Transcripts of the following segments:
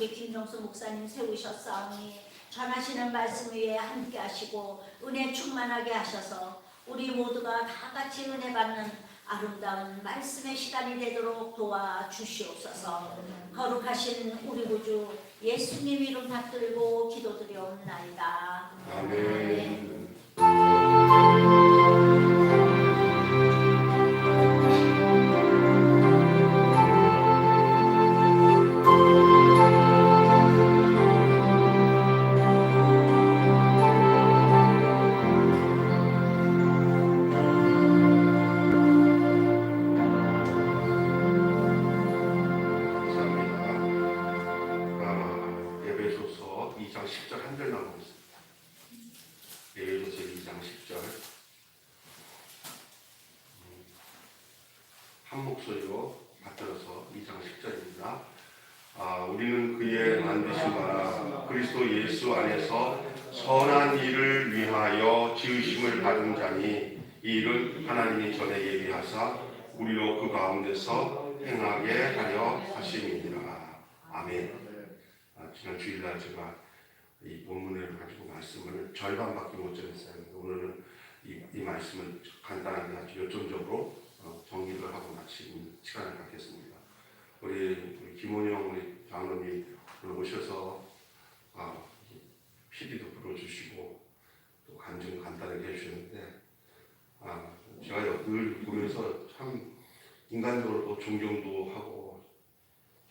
우리 김종수 목사님 세우셨사오니 전하시는 말씀 위에 함께 하시고 은혜 충만하게 하셔서 우리 모두가 다 같이 은혜 받는 아름다운 말씀의 시간이 되도록 도와주시옵소서. 거룩하신 우리 구주 예수님 이름 받들고 기도드려옵나이다. 아멘. 예배소서 2장 10절 한 절 나오고 있습니다. 예배소서 2장 10절 한 목소리로 받들어서 2장 10절입니다. 우리는 그의 만드신 바라 그리스도 예수 안에서 선한 일을 위하여 지으심을 받은 자니 이 일은 하나님이 전에 예비하사 우리로 그 가운데서 행하게 하려 하심이니라. 아멘. 지난 주일날 제가 이 본문을 가지고 말씀을 절반밖에 못 전했어요. 오늘은 이 말씀을 간단하게 아주 요점적으로 정리를 하고 마치는 시간을 갖겠습니다. 우리 김원영 우리 장로님이 오늘 오셔서 PD도 불러주시고 또 간증 간단하게 해주셨는데 제가 늘 보면서 참 인간적으로 또 존경도 하고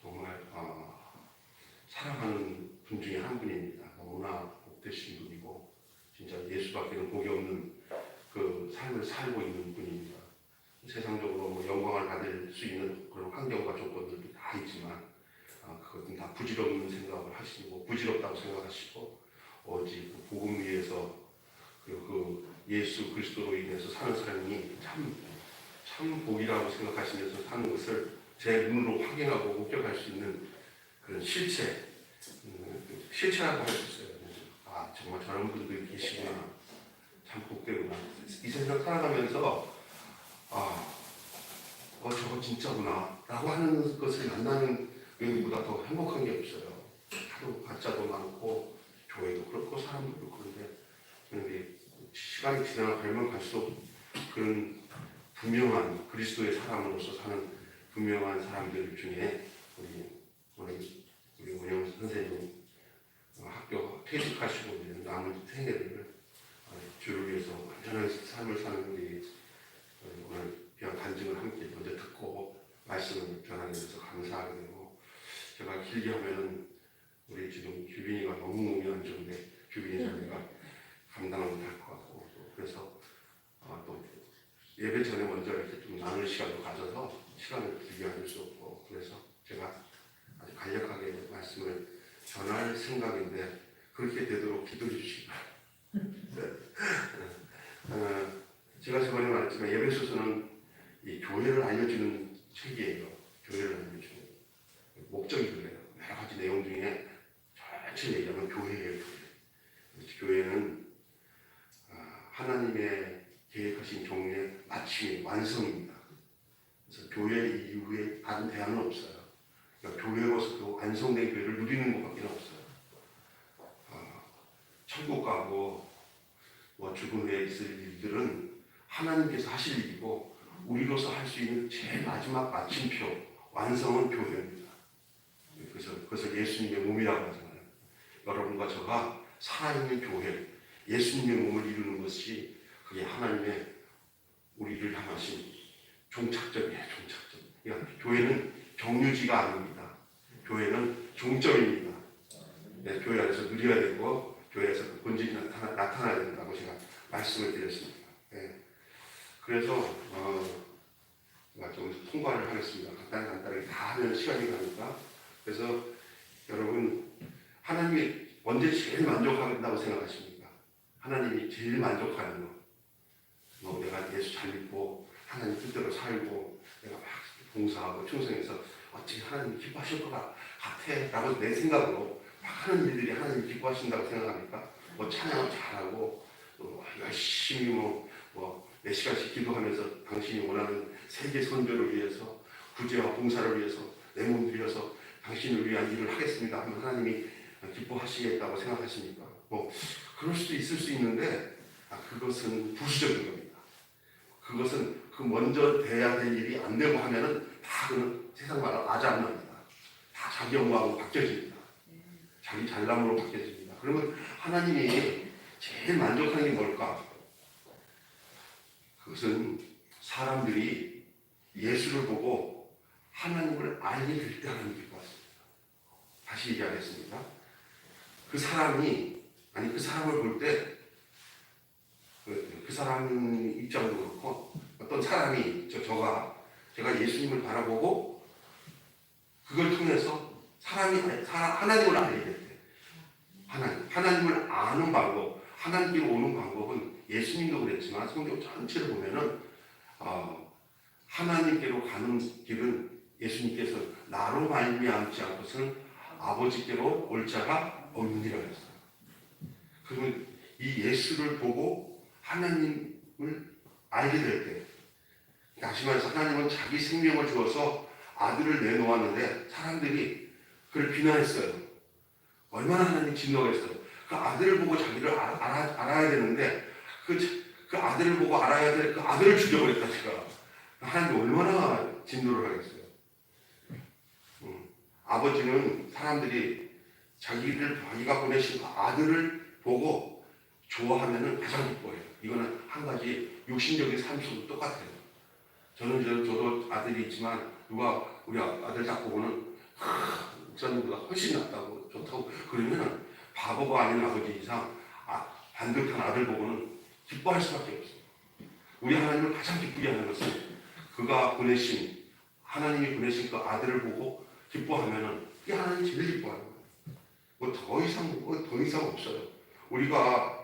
정말 사랑하는 분 중에 한 분입니다. 너무나 복되신 분이고 진짜 예수밖에는 복이 없는 그 삶을 살고 있는 분입니다. 세상적으로 뭐 영광을 받을 수 있는 그런 환경과 조건들도 다 있지만 그것은 다 부질없는 생각을 하시고 부질없다고 생각하시고 오직 그 복음 위에서 그 예수 그리스도로 인해서 사는 사람이 참 복이라고 생각하시면서 사는 것을 제 눈으로 확인하고 목격할 수 있는 그런 실체라고 할 수 있어요. 정말 저런 분들이 계시구나. 참 복되구나. 이 세상 살아가면서 저거 진짜구나 라고 하는 것을 만나는 것보다 더 행복한 게 없어요. 하도 가짜도 많고 교회도 그렇고 사람도 그렇고 그런데 시간이 지나가면 갈수록 그런 분명한 그리스도의 사람으로서 사는 분명한 사람들 중에 우리 원영 선생님 학교 퇴직하시고 남은 생애를 주를 위해서 완전한 삶을 사는 우리 오늘 귀한 간증을 함께 먼저 듣고 말씀을 전하게 돼서 감사하게 되고 제가 길게 하면은 우리 지금 규빈이가 너무 몸이 안 좋은데 규빈이 자매가 감당을 못할 것 같고 그래서 또 예배 전에 먼저 이렇게 좀 나눌 시간도 가져서 시간을 길게 가질 수 없고 그래서 제가 아주 간략하게 말씀을 전할 생각인데 그렇게 되도록 기도해 주시기 바랍니다. 제가 저번에 말했지만 예배소서는 이 교회를 알려주는 책이에요. 교회를 알려주는 목적이 그래요. 여러 가지 내용 중에 전체 얘기하면 교회예요. 교회는 하나님의 계획하신 종의 마침이 완성입니다. 그래서 교회 이후에 다른 대안은 없어요. 그러니까 교회로서 그 완성된 교회를 누리는 것밖에 없어요. 천국 가고 죽은 후에 있을 일들은 하나님께서 하실 일이고 우리로서 할 수 있는 제일 마지막 마침표 완성은 교회입니다. 그래서 예수님의 몸이라고 하잖아요. 여러분과 저가 살아있는 교회, 예수님의 몸을 이루는 것이 그게 하나님의 우리를 향하신 종착점이에요. 종착점. 그러니까 교회는 경유지가 아닙니다. 교회는 종점입니다. 교회 안에서 누려야 되고 교회에서 그 본질이 나타나야 된다고 제가 말씀을 드렸습니다. 그래서 제가 좀 통과를 하겠습니다. 간단하게 다 하면 시간이 가니까. 그래서 여러분 하나님이 언제 제일 만족한다고 생각하십니까? 하나님이 제일 만족하는 거. 내가 예수 잘 믿고 하나님 뜻대로 살고 내가 막 봉사하고 충성해서 어찌 하나님 기뻐하실 것 같아 라고 내 생각으로 막 하는 일들이 하나님 기뻐하신다고 생각합니까? 찬양 잘하고 열심히 4시간씩 기도하면서 당신이 원하는 세계 선교를 위해서 구제와 봉사를 위해서 내 몸 들여서 당신을 위한 일을 하겠습니다 하면 하나님이 기뻐하시겠다고 생각하십니까? 뭐 그럴 수도 있을 수 있는데 그것은 부수적인 겁니다. 그것은 그 먼저 돼야 될 일이 안 되고 하면은 다 그는 세상 말로 아작납니다. 다 자기 영광으로 바뀌어집니다. 자기 잘남으로 바뀌어집니다. 그러면 하나님이 제일 만족하는 게 뭘까? 그것은 사람들이 예수를 보고 하나님을 알게 될 때 하나님 기뻐하십니다. 다시 얘기하겠습니다. 그 사람을 볼 때 그 사람 입장도 그렇고 어떤 사람이 제가 예수님을 바라보고 그걸 통해서 하나님을 알게 될 때 하나님을 아는 방법, 하나님께로 오는 방법은 예수님도 그랬지만 성경 전체를 보면은 하나님께로 가는 길은 예수님께서 나로 말미암지 않고서는 아버지께로 올 자가 없느니라 했어요. 그러면 이 예수를 보고 하나님을 알게 될 때, 다시 말해서 하나님은 자기 생명을 주어서 아들을 내놓았는데 사람들이 그를 비난했어요. 얼마나 하나님 진노했어요. 그 아들을 보고 자기를 알아야 되는데 그 아들을 보고 알아야 될 그 아들을 죽여버렸다 제가. 하나님 얼마나 진노를 하겠어요. 아버지는 사람들이 자기가 보내신 그 아들을 보고 좋아하면은 가장 기뻐해요. 이거는 한 가지 육신적인 삶속도 똑같아요. 저도 아들이 있지만 우리 아들 딱 보고는 목사님보다 훨씬 낫다고 좋다고 그러면 바보가 아닌 아버지 이상 반듯한 아들 보고는 기뻐할 수밖에 없어요. 우리 하나님을 가장 기쁘게 하는 것은 하나님이 보내신 그 아들을 보고 기뻐하면은 이 하나님이 제일 기뻐하는 거예요. 뭐 더 이상 없어요. 우리가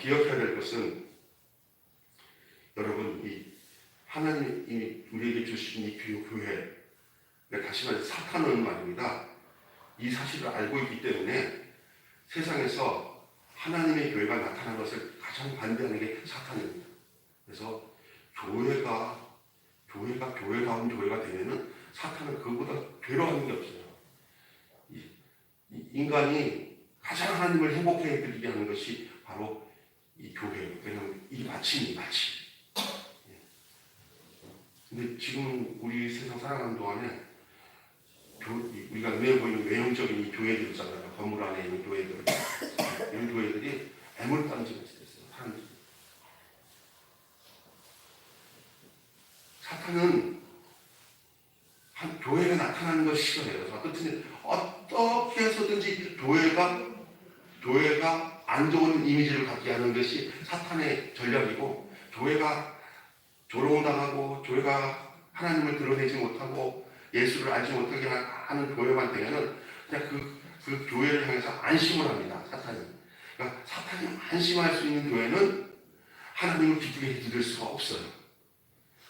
기억해야 될 것은 여러분 이 하나님이 우리에게 주신 이 교회, 다시 말해서 사탄은 말입니다. 이 사실을 알고 있기 때문에 세상에서 하나님의 교회가 나타난 것을 가장 반대하는 게 사탄입니다. 그래서 교회가 되면은 사탄은 그보다 괴로워하는 게 없어요. 인간이 가장 하나님을 행복해 해드리게 하는 것이 바로 이 교회예요. 왜냐하면 이 마침. 근데 지금 우리 세상 살아가는 동안에 우리가 눈에 보이는 외형적인 이 교회들 있잖아요. 건물 안에 있는 교회들. 이런 교회들이 애물단지가 됐어요. 사람들이. 사탄은 교회가 나타나는 걸 싫어해요. 어떻게 해서든지 교회가 안 좋은 이미지를 갖게 하는 것이 사탄의 전략이고, 교회가 조롱당하고 교회가 하나님을 드러내지 못하고 예수를 알지 못하게 하는 교회만 되면은 그냥 그 교회를 향해서 안심을 합니다. 사탄이. 그러니까 사탄이 안심할 수 있는 교회는 하나님을 기쁘게 해드릴 수가 없어요.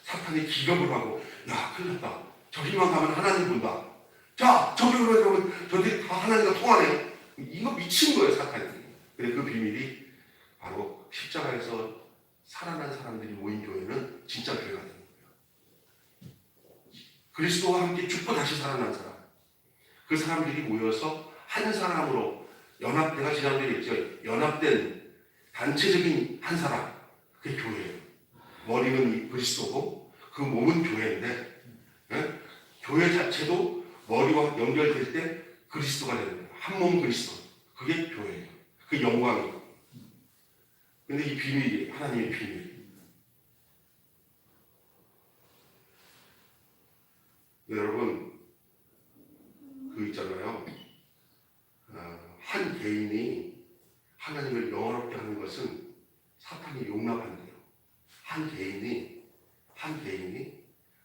사탄이 기겁을 하고, 야, 큰일 났다. 저기만 가면 하나님 본다. 자, 저기로 가면 저들이 다 하나님과 통하네요. 이거 미친 거예요, 사탄이. 근데 그 비밀이 바로 십자가에서 살아난 사람들이 모인 교회는 진짜 교회가 되는 거예요. 그리스도와 함께 죽고 다시 살아난 사람. 그 사람들이 모여서 한 사람으로 내가 지난주에 했죠. 연합된 단체적인 한 사람. 그게 교회예요. 머리는 이 그리스도고 그 몸은 교회인데, 교회 자체도 머리와 연결될 때 그리스도가 되는 거예요. 한 몸 그리스도. 그게 교회예요. 그 영광이에요. 근데 이 비밀이 하나님의 비밀. 여러분, 있잖아요. 한 개인이 하나님을 영화롭게 하는 것은 사탄이 용납한대요. 한 개인이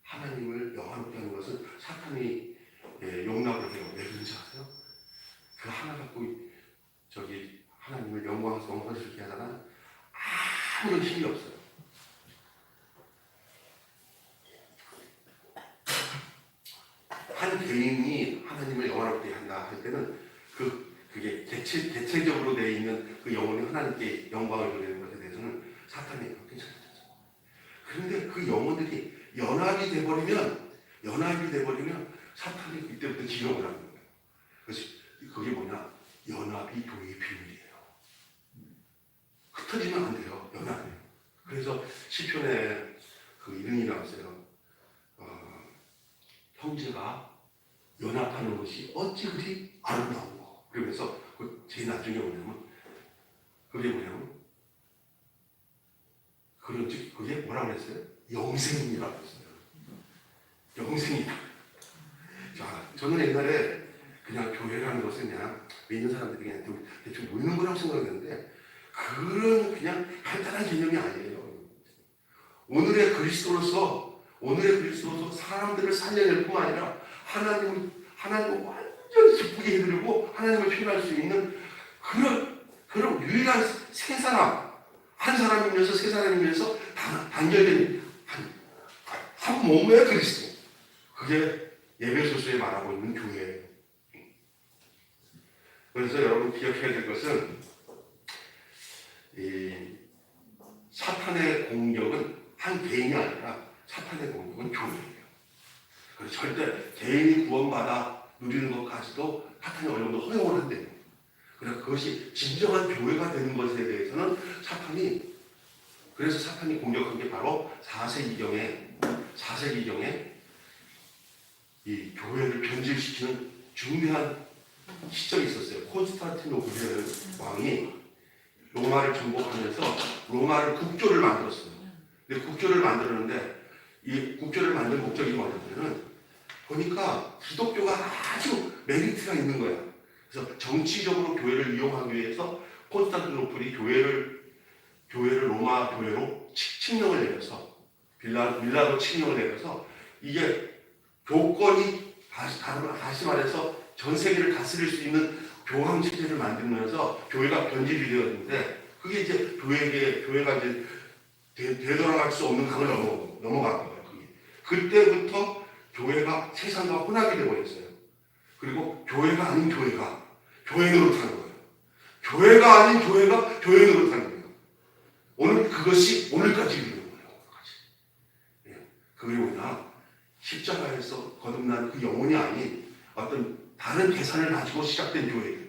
하나님을 영화롭게 하는 것은 사탄이 용납을 해요. 왜 그런지 아세요? 그 하나 갖고 하나님을 영광스럽게 하다가 아무런 힘이 없어요. 한 개인이 하나님을 영화롭게 한다 할 때는 그게 대체적으로 되어 있는 그 영혼이 하나님께 영광을 돌리는 것에 대해서는 사탄이 괜찮죠. 그런데 그 영혼들이 연합이 돼버리면 사탄이 그때부터 기록을 하는 거예요. 그래서 그게 뭐냐? 연합이 교회의 비밀이에요. 흩어지면 안 돼요. 연합이에요. 그래서 시편에 그 이런 이 나왔어요. 형제가 연합하는 것이 어찌 그리 아름다워. 그러면서 그 제일 나중에 뭐냐면 그게 그게 뭐라고 했어요? 영생이라고 했어요. 영생이다. 자, 저는 옛날에 그냥 교회라는 것은 그냥 믿는 사람들이 그냥 대충 모이는 거라고 생각했는데 그런 그냥 간단한 개념이 아니에요. 오늘의 그리스도로서 사람들을 살려낼 뿐만 아니라 하나님을 완전히 기쁘게 해드리고 하나님을 표현할 수 있는 그런 유일한 세 사람, 한 사람이면서 세 사람이면서 단결된 한 몸의 그리스도. 그게 예배소서에 말하고 있는 교회예요. 그래서 여러분 기억해야 될 것은 이 사탄의 공격은 한 개인이 아니라 사탄의 공격은 교회예요. 그래서 절대 개인이 구원받아 누리는 것까지도 사탄이 어느 정도 허용을 한대요. 그래서 그것이 진정한 교회가 되는 것에 대해서는 그래서 사탄이 공격한 게 바로 4세기경에 이 교회를 변질시키는 중대한 시점이 있었어요. 콘스탄티노플이라는 왕이 로마를 정복하면서 로마를 국교를 만들었어요. 근데 국교를 만들었는데 이 국교를 만든 목적이 뭐냐면은 보니까 기독교가 아주 메리트가 있는 거야. 그래서 정치적으로 교회를 이용하기 위해서 콘스탄티노플이 교회를 로마 교회로 칙령을 내려서 빌라도 칙령을 내려서 이게 교권이 다시 말해서 전 세계를 다스릴 수 있는 교황 체제를 만들면서 교회가 변질이 되었는데 그게 이제 교회가 이제 되돌아갈 수 없는 강을 넘어간 거예요. 그때부터 교회가 세상과 혼합이 되어버렸어요. 그리고 교회가 아닌 교회가 교회 노릇하는 거예요. 교회가 아닌 교회가 교회 노릇하는 거예요. 오늘 그것이 오늘까지 이르는 거예요. 그게 뭐냐? 십자가에서 거듭난 그 영혼이 아닌 어떤 다른 계산을 가지고 시작된 교회예요.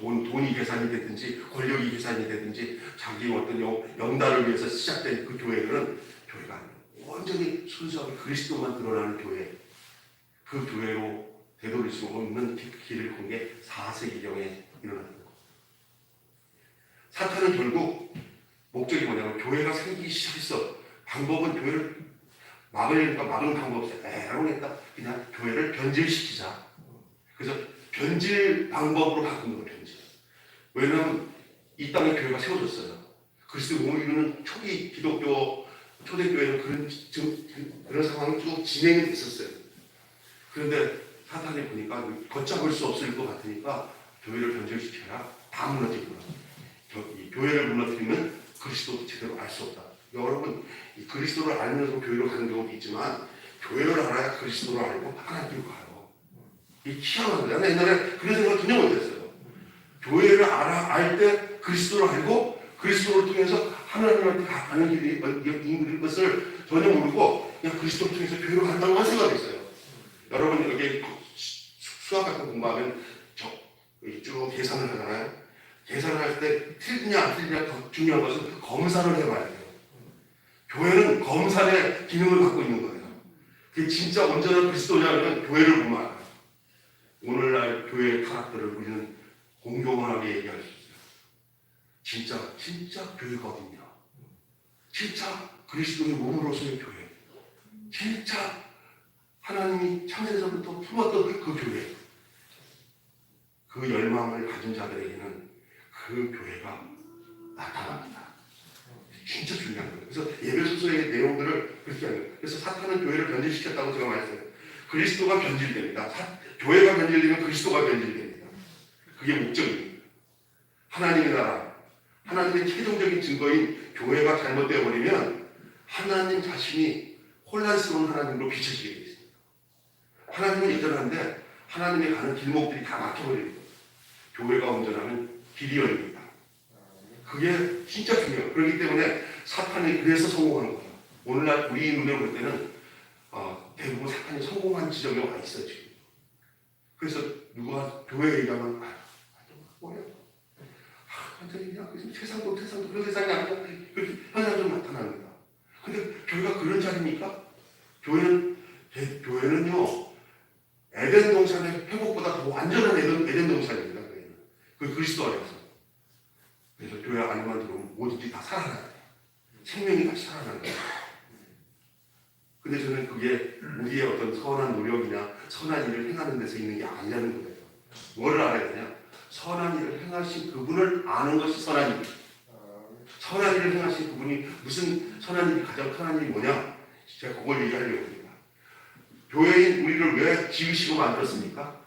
돈이 계산이 되든지 권력이 계산이 되든지 자기 어떤 영달을 위해서 시작된 그 교회들은 교회가 아니에요. 완전히 순수하게 그리스도만 드러나는 교회. 그 교회로 되돌릴 수 없는 길을 건 게 4세기경에 일어나는 거예요. 사탄은 결국 목적이 뭐냐면 교회가 생기기 시작했어. 방법은 교회를 막는 방법 없어요. 에라고했다. 그냥 교회를 변질시키자. 그래서 변질 방법으로 바꾼 거예요. 변질. 왜냐하면 이 땅에 교회가 세워졌어요. 그리스도 몸을 이루는 초기 기독교 초대교회는 그런 상황이 쭉 진행이 됐었어요. 그런데 사탄이 보니까 걷잡을 수 없을 것 같으니까 교회를 변질시켜야 다 무너지고 교회를 무너뜨리면 그리스도도 제대로 알 수 없다. 여러분 이 그리스도를 알면서 교회로 가는 경우도 있지만 교회를 알아야 그리스도를 알고 하나님께로 가요. 이 희한한 거예요. 나는 옛날에 그런 생각을 전혀 못했어요. 교회를 알 때 그리스도를 알고 그리스도를 통해서 하나님한테 가는 길인 것을 전혀 모르고 그냥 그리스도를 통해서 교회로 간다고 생각했어요. 여러분 여기 수학 같은 공부하면 쭉 계산을 하잖아요. 계산을 할 때 틀리냐 안 틀리냐 더 중요한 것은 검사를 해봐야 돼요. 교회는 검사의 기능을 갖고 있는 거예요. 그게 진짜 온전한 그리스도냐면 교회를 보면 알아요. 오늘날 교회의 타락들을 우리는 공정하게 얘기할 수 있어요. 진짜 교회가 어딨냐? 진짜 그리스도의 몸으로서의 교회. 진짜 하나님이 창세에서부터 품었던 그 교회. 그 열망을 가진 자들에게는 그 교회가 나타납니다. 진짜 중요한 거예요. 그래서 예배소서의 내용들을 그렇게 하는 거예요. 그래서 사탄은 교회를 변질시켰다고 제가 말했어요. 그리스도가 변질됩니다. 교회가 변질되면 그리스도가 변질됩니다. 그게 목적입니다. 하나님의 나라, 하나님의 최종적인 증거인 교회가 잘못되어 버리면 하나님 자신이 혼란스러운 하나님으로 비춰지게 되어 있습니다. 하나님은 예전한데 하나님이 가는 길목들이 다 막혀버립니다. 교회가 온전하면 길이 열립니다. 그게 진짜 중요해요. 그렇기 때문에 사탄이 그래서 성공하는 거예요. 오늘날 우리 눈에 볼 때는 대부분 사탄이 성공한 지점에 와 있어 지금. 그래서 누가 교회 얘기하면 뭐야? 완전히 그냥 세상도 그런 세상이 아니야. 그렇게 현상적으로 나타납니다. 근데 교회가 그런 자리입니까? 교회는요 에덴 동산의 회복보다 더 완전한 에덴 동산입니다. 그 그리스도 안에서. 그래서 교회 안에만 들어오면 뭐든지 다 살아나요. 생명이 다시 살아나는 거예요. 근데 저는 그게 우리의 어떤 선한 노력이나 선한 일을 행하는 데서 있는 게 아니라는 거예요. 뭐를 알아야 되냐? 선한 일을 행하신 그분을 아는 것이 선한 일이에요. 선한 일을 행하신 그분이 무슨 선한 일이 가장 선한 일이 뭐냐? 제가 그걸 얘기하려고 합니다. 교회인 우리를 왜 지으시고 만들었습니까?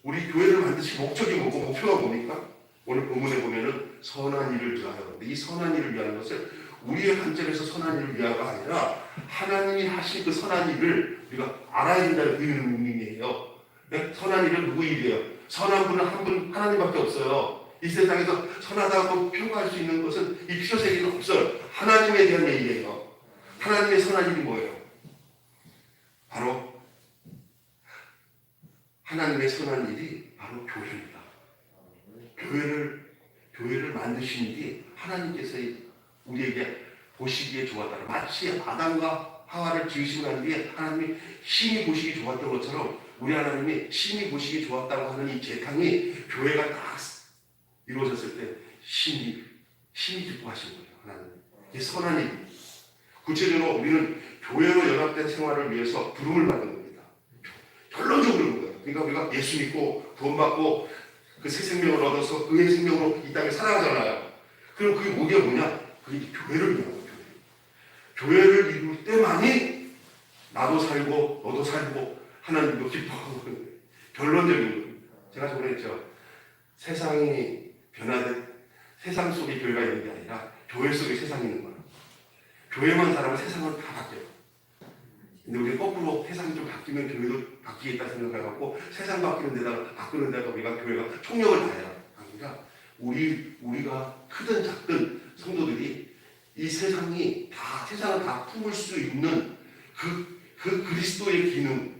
우리 교회를 만드신 목적이 뭐고 목표가 뭡니까? 오늘 본문에 보면은 선한 일을 위하여. 이 선한 일을 위하는 것은 우리의 관점에서 선한 일을 위하여가 아니라 하나님이 하신 그 선한 일을 우리가 알아야 된다는 의미예요. 네? 선한 일은 누구 일이에요? 선한 분은 한 분 하나님밖에 없어요. 이 세상에서 선하다고 평가할 수 있는 것은 이 피조세계는 없어요. 하나님에 대한 얘기예요. 하나님의 선한 일이 뭐예요? 바로 하나님의 선한 일이 바로 교회입니다. 교회를 만드신 일이 하나님께서 우리에게 보시기에 좋았다. 마치 아담과 하와를 지으시고 난 뒤에 하나님이 심히 보시기 좋았던 것처럼 우리 하나님이 심히 보시기 좋았다고 하는 이 재탕이 교회가 다 이루어졌을 때 심히 기뻐하신 거예요. 하나님. 이 선한 일. 구체적으로 우리는 교회로 연합된 생활을 위해서 부름을 받는 겁니다. 결론적으로 그런 거예요. 그러니까 우리가 예수 믿고 구원 받고 그 새 생명을 얻어서 그의 생명으로 이 땅에 살아가잖아요. 그럼 그게 뭐냐? 그게 교회를 위한 거예요. 교회를 이룰 때만이 나도 살고 너도 살고 하나님도 기뻐하고 그런 거예요. 결론적인 거예요. 제가 저번에 했죠. 세상이 변화된 세상 속에 교회가 있는 게 아니라 교회 속에 세상이 있는 거예요. 교회만 살아면 세상은 다 바뀌어요. 근데 우리 거꾸로 세상이 좀 바뀌면 교회도 바뀌겠다 생각해갖고 세상 바뀌는 데다가 우리가 교회가 총력을 다해요. 그러니까 우리가 크든 작든 성도들이 이 세상을 다 품을 수 있는 그 그리스도의 기능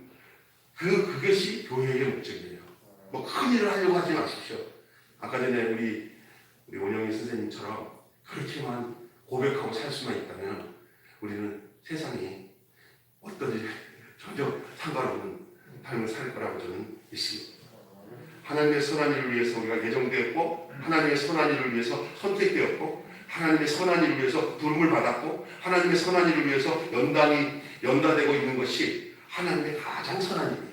그것이 교회의 목적이에요. 뭐 큰 일을 하려고 하지 마십시오. 아까 전에 우리 원영희 선생님처럼 그렇게만 고백하고 살 수만 있다면 우리는 세상이 어떤지 전혀 상관없는 삶을 살 거라고 저는 믿습니다. 하나님의 선한 일을 위해서 우리가 예정되었고 하나님의 선한 일을 위해서 선택되었고 하나님의 선한 일을 위해서 부름을 받았고 하나님의 선한 일을 위해서 연다되고 있는 것이 하나님의 가장 선한 일이에요.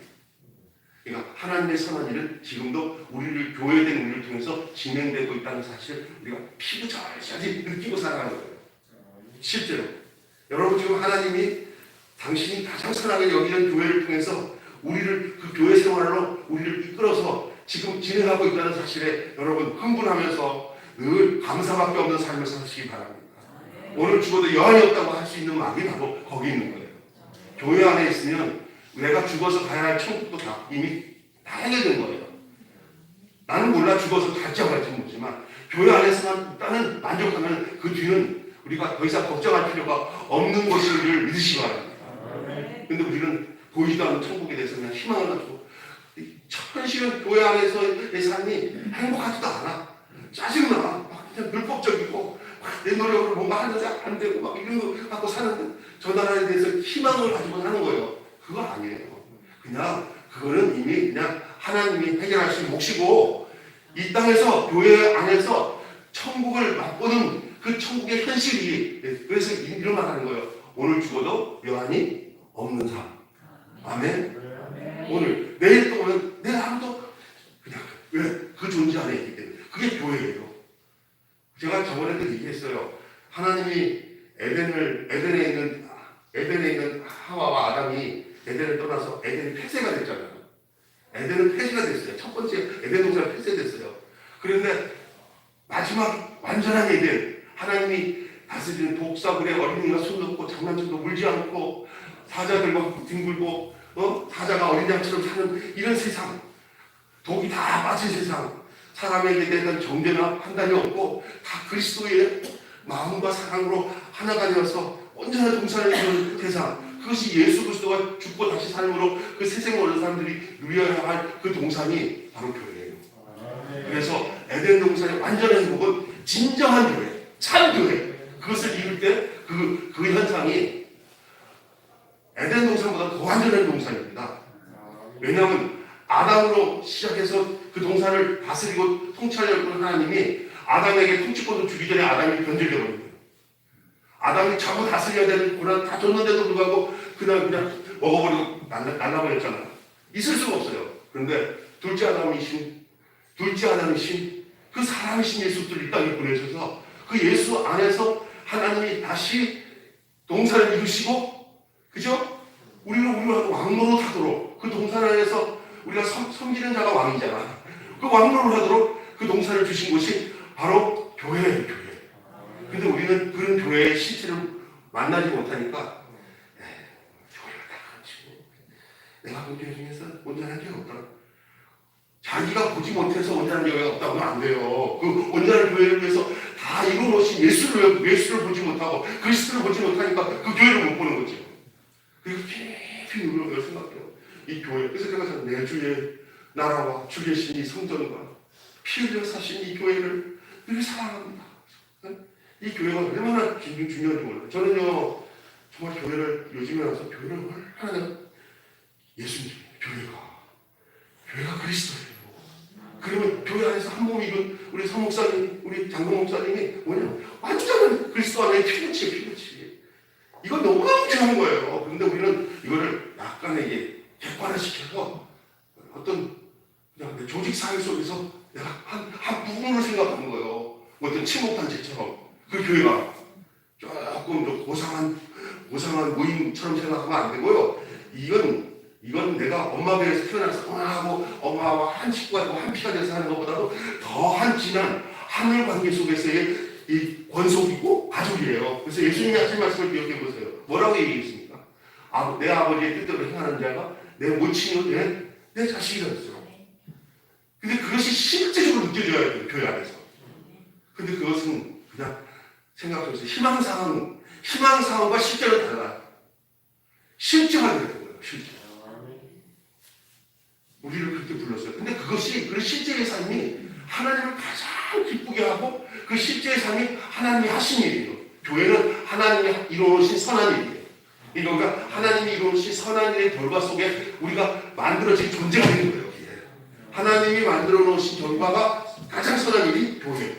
그러니까 하나님의 선한 일은 지금도 교회된 우리를 통해서 진행되고 있다는 사실을 우리가 피부절절히 느끼고 살아가는 거예요. 실제로 여러분 지금 하나님이 당신이 가장 선하게 여기는 교회를 통해서 우리를 그 교회 생활로 우리를 이끌어서 지금 진행하고 있다는 사실에 여러분 흥분하면서 늘 감사밖에 없는 삶을 사시기 바랍니다. 오늘 죽어도 여한이 없다고 할 수 있는 마음이 바로 거기 있는 거예요. 교회 안에 있으면 내가 죽어서 가야 할 천국도 이미 다 해결된 거예요. 나는 몰라 죽어서 갈지 말지 모르지만 교회 안에서만 일단은 만족하면 그 뒤는 우리가 더 이상 걱정할 필요가 없는 것을 믿으시기 바랍니다. 근데 우리는 보이지도 않는 천국에 대해서 그냥 희망을 가지고 현실은 교회 안에서의 삶이 행복하지도 않아. 짜증나. 막 그냥 불법적이고 막 내 노력으로 뭔가 하는데 안 되고 막 이런 거 갖고 사는데 저 나라에 대해서 희망을 가지고 하는 거예요. 그거 아니에요. 그냥 그거는 이미 그냥 하나님이 해결하신 몫이고 이 땅에서 교회 안에서 천국을 맛보는 그 천국의 현실이 그래서 이런 말 하는 거예요. 오늘 죽어도 여한이 없는 삶. 아멘. 오늘 내일 또 오면 내일 하루도 그냥 왜 그 존재 안에 있기 때문에 그게 교회예요. 제가 저번에도 얘기했어요. 하나님이 에덴에 있는 하와와 아담이 에덴을 떠나서 에덴이 폐쇄가 됐잖아요. 에덴은 폐쇄가 됐어요. 첫 번째 에덴 동산은 폐쇄됐어요. 그런데 마지막 완전한 에덴 하나님이 다스리는 독사굴에 어린이가 손 놓고 장난쳐도 물지 않고 사자들과 뒹굴고 사자가 어린 양처럼 사는 이런 세상, 독이 다 빠진 세상, 사람에게 대한 정죄나 판단이 없고 다 그리스도의 마음과 사랑으로 하나가 되어서 온전한 동산을 이루는 세상, 그것이 예수 그리스도가 죽고 다시 삶으로 그 새 생을 얻은 사람들이 누려야 할 그 동산이 바로 교회예요. 그래서 에덴 동산의 완전한 행복은 진정한 교회, 참 교회. 그것을 이룰 때 그 현상이 에덴 동산보다 더 완전한 동산입니다. 왜냐하면 아담으로 시작해서 그 동산을 다스리고 통치하려고 하나님이 아담에게 통치권을 주기 전에 아담이 변질되어 버린 거예요. 아담이 자꾸 다스려야 되는 고난 다 줬는데도 불구하고 그냥 먹어버리고 날라버렸잖아요. 있을 수가 없어요. 그런데 둘째 아담이신 그 사람이신 예수를 이 땅에 보내셔서 그 예수 안에서 하나님이 다시 동산을 이루시고, 그죠? 우리를 왕노로 하도록 그 동산 안에서 우리가 섬기는 자가 왕이잖아. 그 왕노를 하도록 그 동산을 주신 곳이 바로 교회예요, 교회. 근데 우리는 그런 교회의 실체를 만나지 못하니까 교회가 다 그렇지. 내가 본 교회 중에서 온전한 교회가 없더라. 자기가 보지 못해서 온전한 교회가 없다고 하면 안 돼요. 그 온전한 교회를 위해서 다 이루어놓으신 예수를 보지 못하고 그리스도를 보지 못하니까 그 교회를 못 보는 거죠. 그리고 깊이 누구를 생각해요. 이 교회. 그래서 제가 내 주의 나라와 주 계신 이 성전과 피 흘려 사신 이 교회를 늘 사랑합니다. 이 교회가 얼마나 중요한지 몰라요. 저는요, 정말 교회를 요즘에 와서 교회를 얼마나 내가 예수님, 교회가 그리스도예요. 그러면 교회 안에서 한 몸이 이룬 우리 서 목사님, 우리 장동 목사님이 뭐냐? 완전한 그리스도 안에 피부치. 이건 너무너무 중요한 거예요. 그런데 우리는 이거를 약간의 객관화시켜서 어떤 그냥 조직 사회 속에서 내가 한 부분을 생각하는 거예요. 뭐 어떤 친목단체처럼 그 교회가 조금 더 고상한 모임처럼 생각하면 안 되고요. 이건 내가 엄마 배에서 태어나서 하고 엄마와 한 식구가 되고 한 피가 돼서 하는 것보다도 더한 진한 하늘 관계 속에서의 이 권속이고 가족이에요. 그래서 예수님이 하신 말씀을 기억해 보세요. 뭐라고 얘기했습니까? 내 아버지의 뜻대로 행하는 자가 내 모친이요 내 자식이었어요. 근데 그것이 실제적으로 느껴져야 돼요, 교회 안에서. 근데 그것은 그냥 생각 속에서 희망사항과 실제로 달라요. 실제가 되는 거예요, 실제. 우리를 그렇게 불렀어요. 근데 그런 실제의 삶이 하나님을 가장 기쁘게 하고 그 실제의 삶이 하나님이 하신 일이에요. 교회는 하나님이 이루어놓으신 선한 일이에요. 그러니까 하나님이 이루어놓으신 선한 일의 결과 속에 우리가 만들어진 존재가 되는 거예요. 하나님이 만들어 놓으신 결과가 가장 선한 일이 교회예요.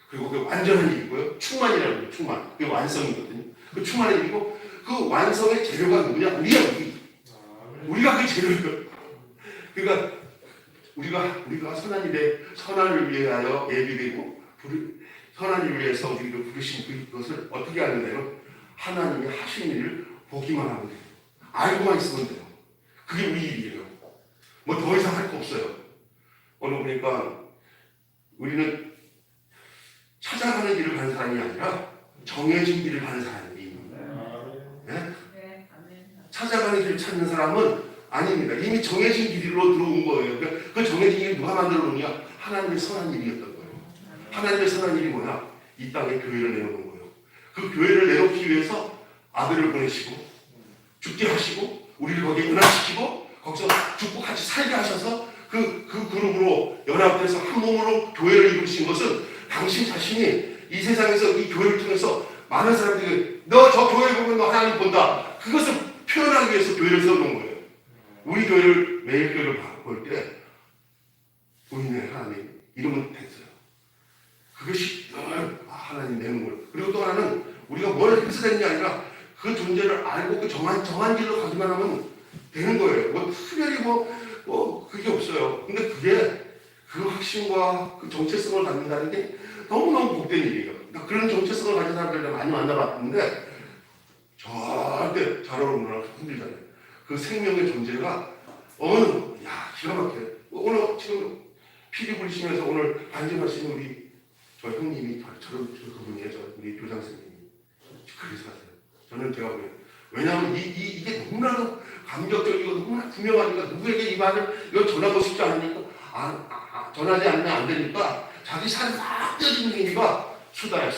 그리고 그 완전한 일이고요. 충만이라는 거예요. 충만. 그게 완성이거든요. 그 충만의 일이고 그 완성의 재료가 누구냐? 우리가 그 재료예요. 그러니까 우리가 선한을 위하여 예비되고 선한 일을 위해서 우리를 부르신 그것을 어떻게 하느냐면 하나님이 하신 일을 보기만 하면 돼요. 알고만 있으면 돼요. 그게 우리 일이에요. 뭐 더 이상 할 거 없어요. 오늘 보니까 우리는 찾아가는 길을 가는 사람이 아니라 정해진 길을 가는 사람이에요. 네? 찾아가는 길을 찾는 사람은 아닙니다. 이미 정해진 길로 들어온 거예요. 그 정해진 길을 누가 만들어 놓느냐? 하나님의 선한 일이었던 거예요. 하나님의 선한 일이 뭐냐? 이 땅에 교회를 내놓은 거예요. 그 교회를 내놓기 위해서 아들을 보내시고 죽게 하시고 우리를 거기에 은하시키고 거기서 죽고 같이 살게 하셔서 그 그룹으로 연합돼서 한 몸으로 교회를 이루신 것은 당신 자신이 이 세상에서 이 교회를 통해서 많은 사람들이 너 저 교회 보면 너 하나님 본다. 그것을 표현하기 위해서 교회를 세워놓은 거예요. 우리 교회를 매일 교회를 볼 때 본인의 하나님 이름은 됐어요. 그것이 하나님 내는 거예요. 그리고 또 하나는 우리가 뭘 해서 되는 게 아니라 그 존재를 알고 그 정한 길로 가기만 하면 되는 거예요. 뭐 특별히 그게 없어요. 근데 그 확신과 그 정체성을 갖는다는 게 너무너무 복된 일이에요. 그런 정체성을 가진 사람들을 많이 만나봤는데 절대 잘 어울리느라 힘들잖아요. 그 생명의 존재가 기가 막혀요. 오늘 지금 피리 부리시면서 오늘 반증하시는 우리 저 형님이 그분이에요. 우리 교장 선생님이 그래서 하세요. 저는 제가 보여요. 왜냐하면 이게 너무나도 감격적이고 너무나 분명하니까 누구에게 이 말을 이거 전하고 싶지 않으니까 전하지 않으면 안 되니까 자기 살이 막 떼어지는 얘기가 수다야.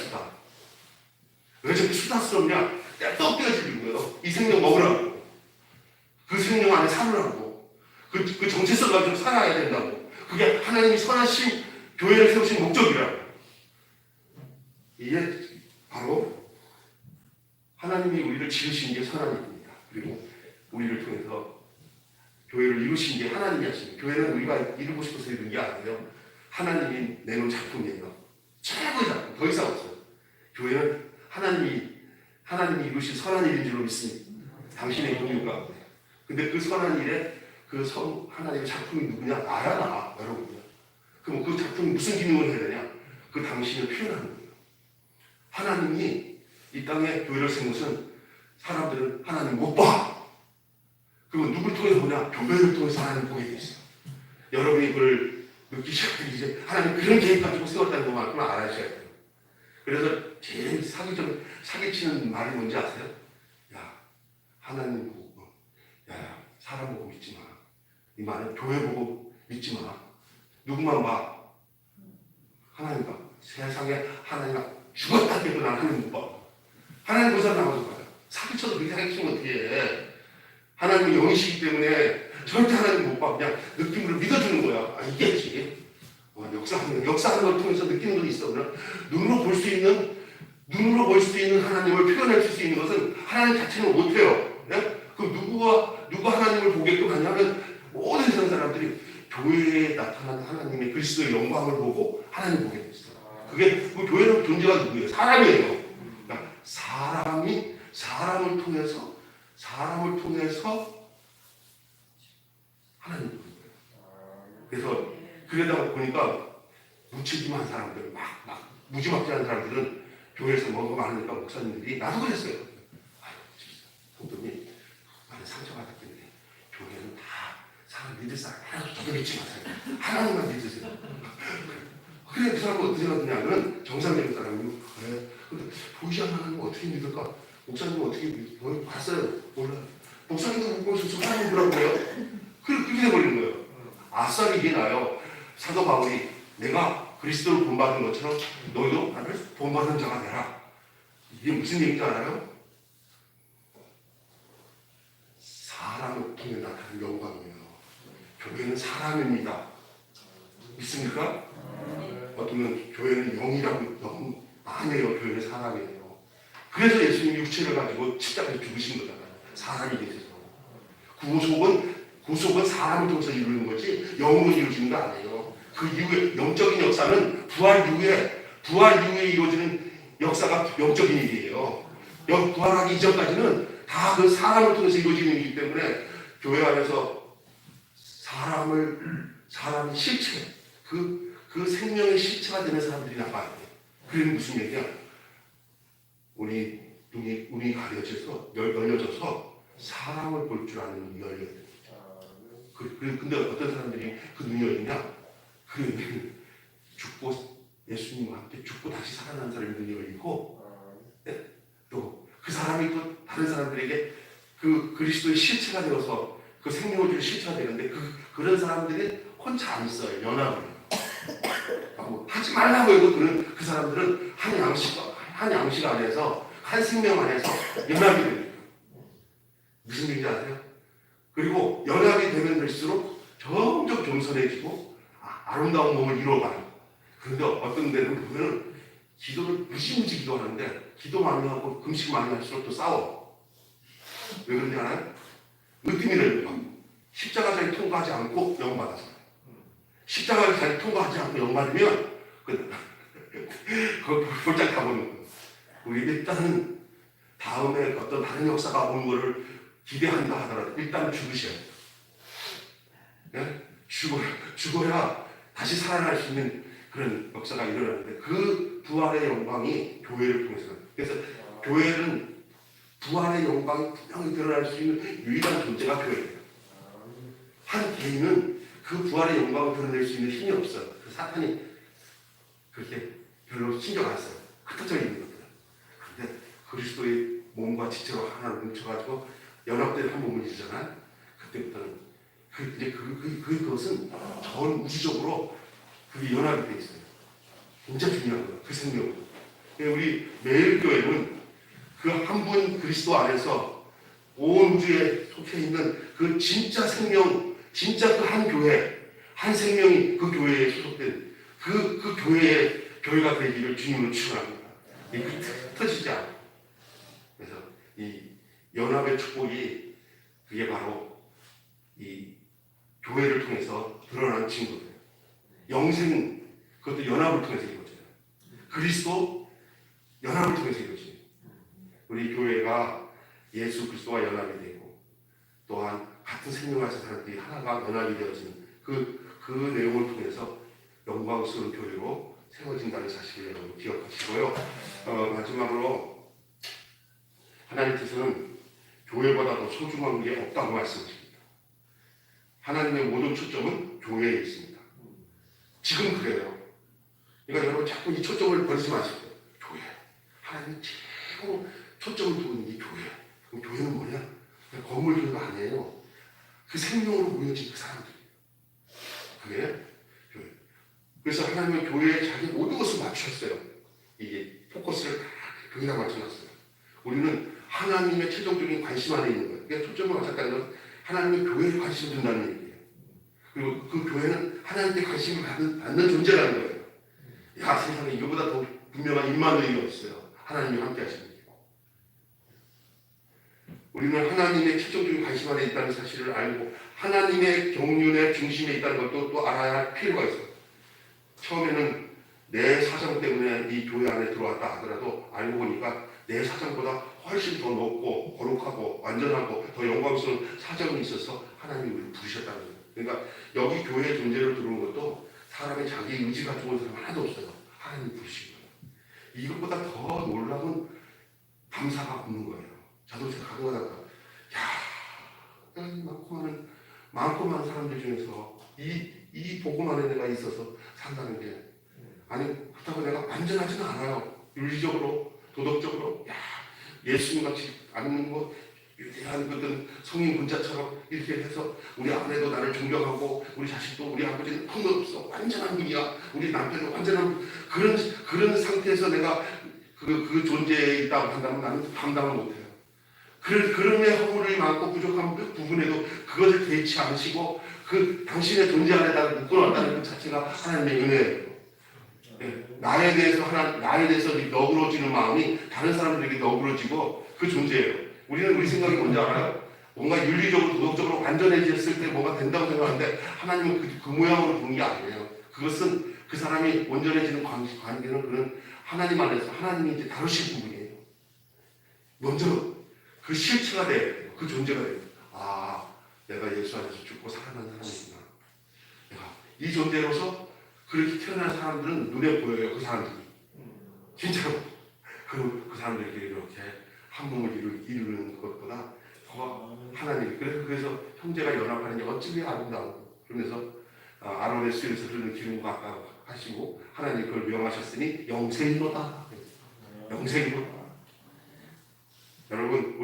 왜 저렇게 수다스럽냐? 떡 떼어지는 거예요. 이 생명 먹으라고. 그 생명 안에 살으라고. 그 정체성 가지고 살아야 된다고. 그게 하나님이 선하신 교회를 세우신 목적이라고. 이게 바로 하나님이 우리를 지으신 게 선한 일입니다. 그리고 우리를 통해서 교회를 이루신 게 하나님이 하신 거예요. 교회는 우리가 이루고 싶어서 이룬 게 아니에요. 하나님이 내놓은 작품이에요. 최고의 작품. 더 이상 없어요. 교회는 하나님이 이루신 선한 일인 줄로 믿습니다. 당신의 영유가. 근데 그 선한 일에 하나님의 작품이 누구냐? 나야, 나. 여러분이야. 그럼 그 작품이 무슨 기능을 해야 되냐? 그 당신을 표현하는 거예요. 하나님이 이 땅에 교회를 세운 것은 사람들은 하나님 못 봐. 그리고 누굴 통해서 보냐? 교회를 통해서 하나님 보게 돼 있어요. 여러분이 그걸 느끼셔야 이제 하나님 그런 계획 가지고 세웠다는 것만큼은 알아셔야 돼요. 그래서 제일 사기치는 말이 뭔지 아세요? 야, 하나님 보고, 야, 사람 보고 믿지 마. 이 말은 교회 보고 믿지 마. 누구만 봐. 하나님 봐. 세상에 하나님 죽었다 해도 난 하나님 못 봐. 하나님 보사 나와서 봐요. 사기쳐도 그렇게 사기치면 어떻게 해. 하나님은 영이시기 때문에 절대 하나님 못 봐. 그냥 느낌으로 믿어주는 거야. 아, 이게지. 역사하는 걸 통해서 느끼는 건 있어. 그냥 눈으로 볼 수 있는 하나님을 표현할 수 있는 것은 하나님 자체는 못해요. 네? 그럼 누가 하나님을 보게끔 하냐면 모든 세상 사람들이 교회에 나타난 하나님의 그리스도의 영광을 보고 하나님 보게 됐어요. 그게 그 교회는 존재가 누구예요? 사람이에요. 그러니까 사람이 사람을 통해서 하나님을 보는 거예요. 그래서 그러다 보니까 무책임한 사람들, 막 무지막지한 사람들은 교회에서 뭔가 많으니까 목사님들이 나도 그랬어요. 아유, 성도님 많이 상처받았겠네. 교회는 다 사람 믿을 사람 하나도 저도 믿지 마세요. 하나님만 믿으세요. 그래, 그 사람은 어떻게 생각하냐면 정상적인 사람이 그래. 근데 보이지 않는 하나님 어떻게 믿을까? 목사님은 어떻게 믿어요? 봤어요? 몰라요. 목사님도 못 보면서 하나님 보라고요? 그렇게 돼버리는 거예요. 아싸리 이게 나요. 사도 바울이 내가 그리스도를 본받은 것처럼 너희도 나를 본받은 자가 되라. 이게 무슨 얘기인지 알아요? 사람을 통해 나타나는 영광이에요. 교회는 사람입니다. 믿습니까? 어떤 교회는 영이라고 아니에요. 교회는 사람이에요. 그래서 예수님이 육체를 가지고 십자가에 죽으신 거잖아요. 사람이 되셔서. 구속은 사람을 통해서 이루는 거지 영으로 이루어지는 거 아니에요. 그 이후에 영적인 역사는 부활 이후에 이루어지는 역사가 영적인 일이에요. 부활하기 이전까지는 다 그 사람을 통해서 이루어지는 일이기 때문에 교회 안에서 사람의 실체, 그 생명의 실체가 되는 사람들이 나가야 돼요. 그게 무슨 얘기야? 우리 눈이 열려져서 사람을 볼 줄 아는 눈이 열려야 됩니다. 근데 어떤 사람들이 그 눈이 열리냐? 그 눈이 죽고 예수님과 함께 죽고 다시 살아난 사람의 눈이 열리고 또 그 사람이 또 다른 사람들에게 그 그리스도의 실체가 되어서 그 생명을 주는 실체가 되는데 그런 사람들이 혼자 안 있어요. 연합을 하지 말라고 해도 그 사람들은 한 양식 안에서 한 생명 안에서 연합이 됩니다. 무슨 얘기인지 아세요? 그리고 연합이 되면 될수록 점점 겸손해지고 아름다운 몸을 이루어가는. 그런데 어떤 데는 보면 기도를 무지무지 기도하는데 기도 많이 하고 금식 많이 할수록 또 싸워. 왜 그런지 알아요? 으뜸이를 봐. 십자가 잘 통과하지 않고 영받아서. 십자가를 잘 통과하지 않고 영받으면 그거 볼짝 가보는 거예요. 우리 일단은 다음에 어떤 다른 역사가 오는 거를 기대한다 하더라도 일단 죽으셔야 돼요. 네? 죽어야 다시 살아날 수 있는 그런 역사가 일어나는데 그 부활의 영광이 교회를 통해서. 그래서 교회는 부활의 영광이 분명히 드러날 수 있는 유일한 존재가 교회예요. 한 개인은 그 부활의 영광을 드러낼 수 있는 힘이 없어요. 그 사탄이 그렇게 별로 신경 안 써요. 흩어져 있는 것들. 그런데 그리스도의 몸과 지체로 하나를 뭉쳐가지고 연합된 한 몸을 이루잖아요. 그때부터는 그것은 전 우주적으로 그게 연합이 돼 있어요. 진짜 중요한 거예요. 그 생명은. 우리 매일교회는 그 한 분 그리스도 안에서 온 우주에 속해 있는 그 진짜 생명, 진짜 그 한 교회, 한 생명이 그 교회에 소속된 그 교회가 되기를 주님으로 축원합니다. 터지지 않고. 그래서 이 연합의 축복이 그게 바로 이 교회를 통해서 드러난 친구들. 영생, 그것도 연합을 통해서 이루어져요. 그리스도 연합을 통해서 이루어져요. 우리 교회가 예수 그리스도와 연합이 되고 또한 같은 생명하신 사람들이 하나가 연합이 되어지는 그 내용을 통해서 영광스러운 교회로 세워진다는 사실을 여러분 기억하시고요. 마지막으로 하나님께서는 교회보다 더 소중한 게 없다고 말씀하십니다. 하나님의 모든 초점은 교회에 있습니다. 지금 그래요. 그러니까 여러분 자꾸 이 초점을 버리지 마시고 교회. 하나님이 최고 초점을 두는 게 교회. 그럼 교회는 뭐냐? 건물 교회가 아니에요. 그 생명으로 모여진 그 사람들. 그게 교회. 그래서 하나님은 교회에 자기 모든 것을 맞추셨어요. 이게 포커스를 다 거기다 맞춰놨어요. 우리는 하나님의 최종적인 관심 안에 있는 거예요. 그러니까 초점을 맞췄다는 건 하나님의 교회에 관심을 둔다는 얘기예요. 그리고 그 교회는 하나님께 관심을 받는 존재라는 거예요. 야, 세상에 이거보다 더 분명한 임마누엘이 없어요. 하나님이 함께 하시는 게. 우리는 하나님의 최종적인 관심 안에 있다는 사실을 알고 하나님의 경륜의 중심에 있다는 것도 또 알아야 할 필요가 있어요. 처음에는 내 사정 때문에 이 교회 안에 들어왔다 하더라도 알고 보니까 내 사정보다 훨씬 더 높고 거룩하고 완전하고 더 영광스러운 사정이 있어서 하나님이 우리를 부르셨다는 거예요. 그러니까 여기 교회의 존재로 들어온 것도 사람의 자기 의지가 좋은 사람 하나도 없어요. 하나님이 부르신 거예요. 이것보다 더 놀라운 감사가 없는 거예요. 저도 가끔가다가 많고 많은 사람들 중에서 이 복음 안에 내가 있어서 산다는 게 아니 그렇다고 내가 완전하지는 않아요. 윤리적으로 도덕적으로 예수님 같이 않는 거 위대한 어떤 성인 군자처럼 이렇게 해서 우리 아내도 나를 존경하고 우리 자식도 우리 아버지는 아무도 없어 완전한 분이야. 우리 남편은 완전한 그런 상태에서 내가 그 존재에 있다고 한다면 나는 감당을 못해요. 그럼의 허물이 많고 부족한 부분에도 그것을 개의치 않으시고 당신의 존재 안에다가 묶어놨다는 것 자체가 하나님의 은혜예요. 나에 대해서 너그러지는 마음이 다른 사람들에게 너그러지고 그 존재예요. 우리는 우리 생각이 뭔지 알아요? 뭔가 윤리적으로 도덕적으로 완전해졌을 때 뭐가 된다고 생각하는데 하나님은 그 모양으로 보는 게 아니에요. 그것은 그 사람이 온전해지는 관계는 그는 하나님 안에서 하나님이 이제 다루실 부분이에요. 먼저 그 실체가 돼요. 그 존재가 돼요. 내가 예수 안에서 죽고 살아난 사람이구나. 이 존재로서 그렇게 태어난 사람들은 눈에 보여요. 그 사람들이. 진짜로. 그 사람들에게 이렇게 한 몸을 이루는 것보다 더 하나님. 그래서 형제가 연합하는 게 어찌 아름다워. 그러면서 아론의 수에서 흐르는 기름과 아까 하시고 하나님 그걸 명하셨으니 영생이로다. 영생이로다. 여러분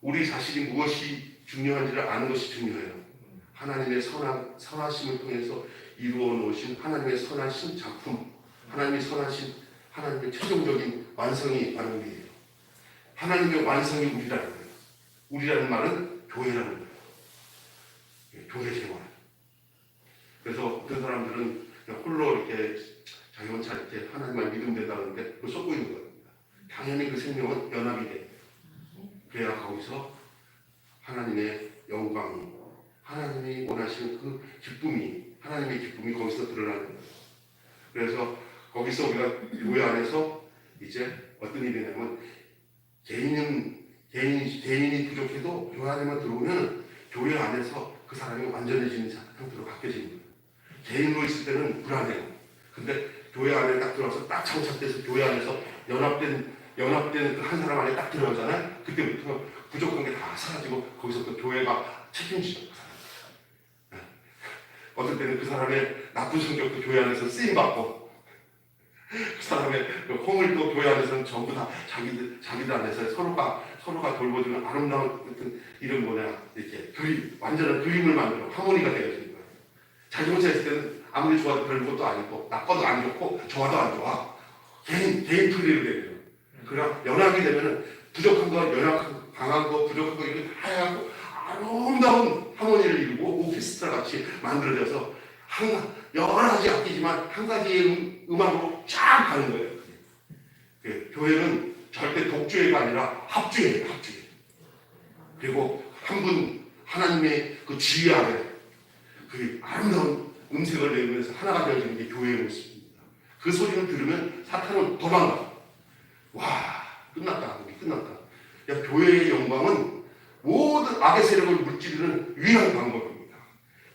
우리 자신이 무엇이 중요한지를 아는 것이 중요해요. 하나님의 선하심을 통해서 이루어 놓으신 하나님의 선하신 작품, 하나님의 선하신 하나님의 최종적인 완성이 바로 우리예요. 하나님의 완성이 우리라는 거예요. 우리라는 말은 교회라는 거예요. 교회 생활. 그래서 어떤 사람들은 홀로 이렇게 자기 혼자 이렇게 하나님만 믿으면 된다는데 그걸 쏟고 있는 겁니다. 당연히 그 생명은 연합이 돼요. 그래야 거기서 하나님의 영광이, 하나님이 원하시는 그 기쁨이, 하나님의 기쁨이 거기서 드러나는 거예요. 그래서 거기서 우리가 교회 안에서 이제 어떤 일이 되냐면 개인이 부족해도 교회 안에만 들어오면 교회 안에서 그 사람이 완전해지는 상태로 바뀌어지는 거예요. 개인으로 있을 때는 불안해요. 근데 교회 안에 딱 들어와서 딱 장착돼서 교회 안에서 연합된 그 한 사람 안에 딱 들어가잖아요. 그때부터 부족한 게 다 사라지고 거기서 또 교회가 책임지죠. 그 사람. 어떤 때는 그 사람의 나쁜 성격도 교회 안에서 쓰임받고 그 사람의 홍을 또 교회 안에서는 전부 다 자기들 안에서 서로가 돌보주는 아름다운 어떤 이런 이렇게 완전한 그림을 만들어 하모니가 되어지는 거예요. 자기 혼자 있을 때는 아무리 좋아도 별 것도 아니고 나빠도 안 좋고 좋아도 안 좋아. 개인 풀리를 되는 거예요. 그러나 연합이 되면은 부족한 거, 연약한 거, 강한 거, 부족한 거 이렇게 다 해갖고 아름다운 하모니를 이루고 오케스트라 같이 만들어져서 여러 가지 악기지만 한 가지의 음악으로 쫙 가는 거예요. 교회는 절대 독주회가 아니라 합주회예요. 합주회. 그리고 한 분 하나님의 그 지휘 아래 그 아름다운 음색을 내면서 하나가 되어지는 게 교회의 모습입니다. 그 소리를 들으면 사탄은 도망가. 와, 끝났다. 우리 끝났다. 야, 교회의 영광은 모든 악의 세력을 물찌르는 유일한 방법입니다.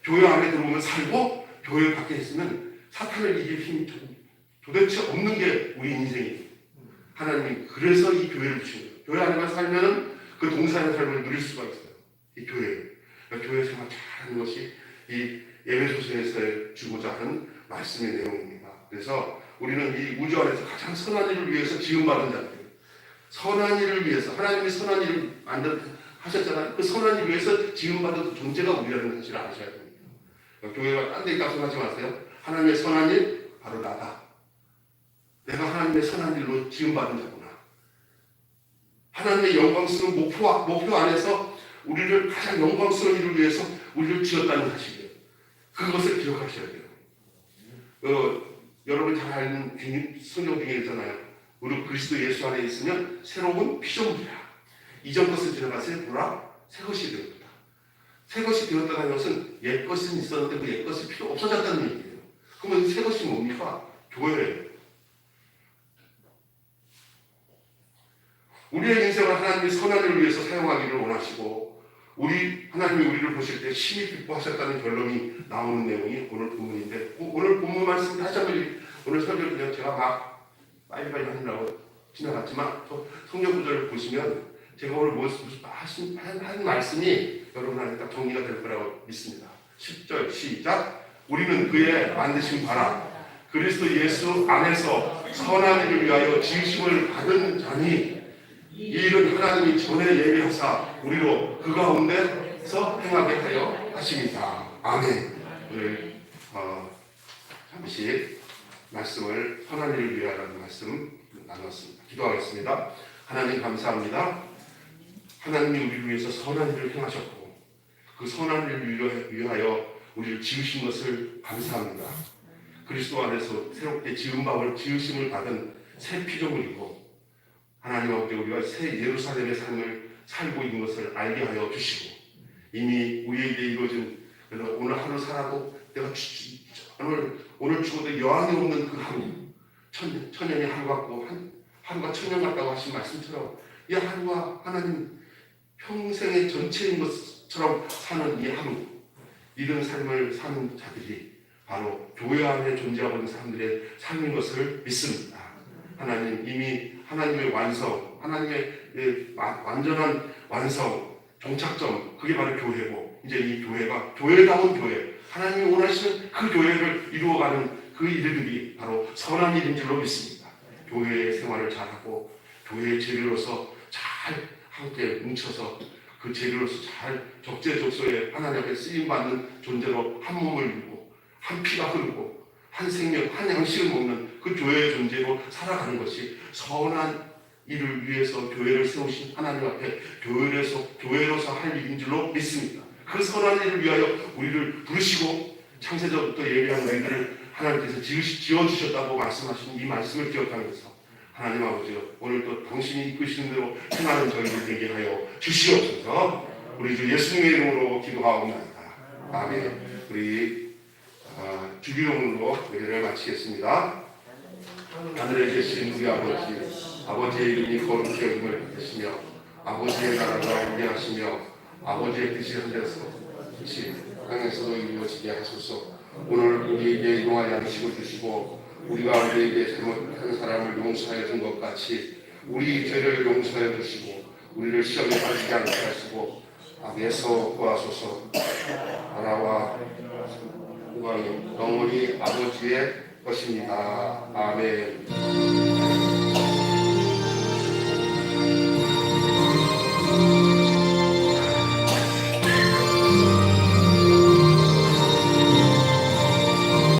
교회 안에 들어오면 살고 교회 밖에 있으면 사탄을 이길 힘이 도대체 없는 게 우리 인생이에요. 하나님이 그래서 이 교회를 주신 거예요. 교회 안에만 살면은 그 동산의 삶을 누릴 수가 있어요. 이 교회. 그러니까 교회 생활 잘하는 것이 이 에베소서에서 주고자 하는 말씀의 내용입니다. 그래서 우리는 이 우주 안에서 가장 선한 일을 위해서 지음받은 자들이에요. 선한 일을 위해서 하나님이 선한 일을 하셨잖아요. 그 선한 일을 위해서 지음받은 존재가 우리라는 사실을 아셔야 됩니다. 그러니까 교회가 딴 데 있다고 생각하지 마세요. 하나님의 선한 일 바로 나다. 내가 하나님의 선한 일로 지음받은 자구나. 하나님의 영광스러운 목표 안에서 우리를 가장 영광스러운 일을 위해서 우리를 지었다는 사실이에요. 그것을 기억하셔야 돼요. 여러분 잘 아는 성경 중에 있잖아요. 우리 그리스도 예수 안에 있으면 새로운 피조물이야. 이전 것을 지나가서 보라 새 것이 되었다. 새 것이 되었다는 것은 옛 것은 있었는데 그 옛 것이 필요 없어졌다는 얘기예요. 그러면 새 것이 뭡니까? 교회예요. 우리의 인생을 하나님이 선한 일을 위해서 사용하기를 원하시고 하나님이 우리를 보실 때 심히 기뻐하셨다는 결론이 나오는 내용이 오늘 본문인데 오늘 본문 말씀 다시 한번 오늘 설교를 그냥 제가 막 빨리빨리 하느라고 지나갔지만 성경 구절을 보시면 제가 오늘 한 말씀이 여러분한테 딱 정리가 될 거라고 믿습니다. 10절 시작. 우리는 그의 만드신 바라 그리스도 예수 안에서 선한 일을 위하여 지으심을 받은 자니 이 일은 하나님이 전에 예비하사 우리로 그 가운데서 행하게 하여 하십니다. 아멘. 오늘 잠시 말씀을 선한 일을 위하여라는 말씀 나눴습니다. 기도하겠습니다. 하나님 감사합니다. 하나님이 우리를 위해서 선한 일을 행하셨고 그 선한 일을 위하여 우리를 지으신 것을 감사합니다. 그리스도 안에서 새롭게 지으심을 받은 새 피조물이고 하나님 아버지 우리가 새 예루살렘의 삶을 살고 있는 것을 알게 하여 주시고 이미 우리에게 이루어진 오늘 하루 살아도 내가 오늘 죽어도 여한이 없는 그 하루 천년이 하루 같고 하루가 천년 같다고 하신 말씀처럼 이 하루가 하나님 평생의 전체인 것처럼 사는 이 하루 이런 삶을 사는 자들이 바로 교회 안에 존재하고 있는 사람들의 삶인 것을 믿습니다. 하나님 이미 하나님의 완성, 하나님의 완전한 완성, 종착점 그게 바로 교회고 이제 이 교회가 교회다운 교회 하나님이 원하시는 그 교회를 이루어가는 그 일들이 바로 선한 일인 줄로 믿습니다. 교회의 생활을 잘하고 교회의 재료로서 잘 함께 뭉쳐서 그 재료로서 잘 적재적소에 하나님 앞에 쓰임받는 존재로 한 몸을 이루고 한 피가 흐르고 한 생명, 한 양식을 먹는 그 교회의 존재로 살아가는 것이 선한 일을 위해서 교회를 세우신 하나님 앞에 교회로서 할 일인 줄로 믿습니다. 그 선한 일을 위하여 우리를 부르시고 창세전부터 예비한 우리들을 하나님께서 지어주셨다고 말씀하신 이 말씀을 기억하면서 하나님 아버지 오늘 또 당신이 이끄시는 대로 행하는 저희를 되게 하여 주시옵소서. 우리 주 예수님의 이름으로 기도하옵나이다. 아멘. 우리 주기용으로 예배를 마치겠습니다. 하늘에 계신 우리 아버지의 이름이 거룩히 여김을 받으시며 아버지의 나라가 임재하시며 아버지의 뜻이 하늘에서 뜻이 땅에서도 이루어지게 하소서. 오늘 우리에게 일용할 양식을 주시고 우리가 우리에게 잘못한 사람을 용서하여 준 것 같이 우리 죄를 용서하여 주시고 우리를 시험에 빠지게 않게 하시고 악에서 구하소서. 나라와 영광이 영원히 아버지의 것입니다. 아멘.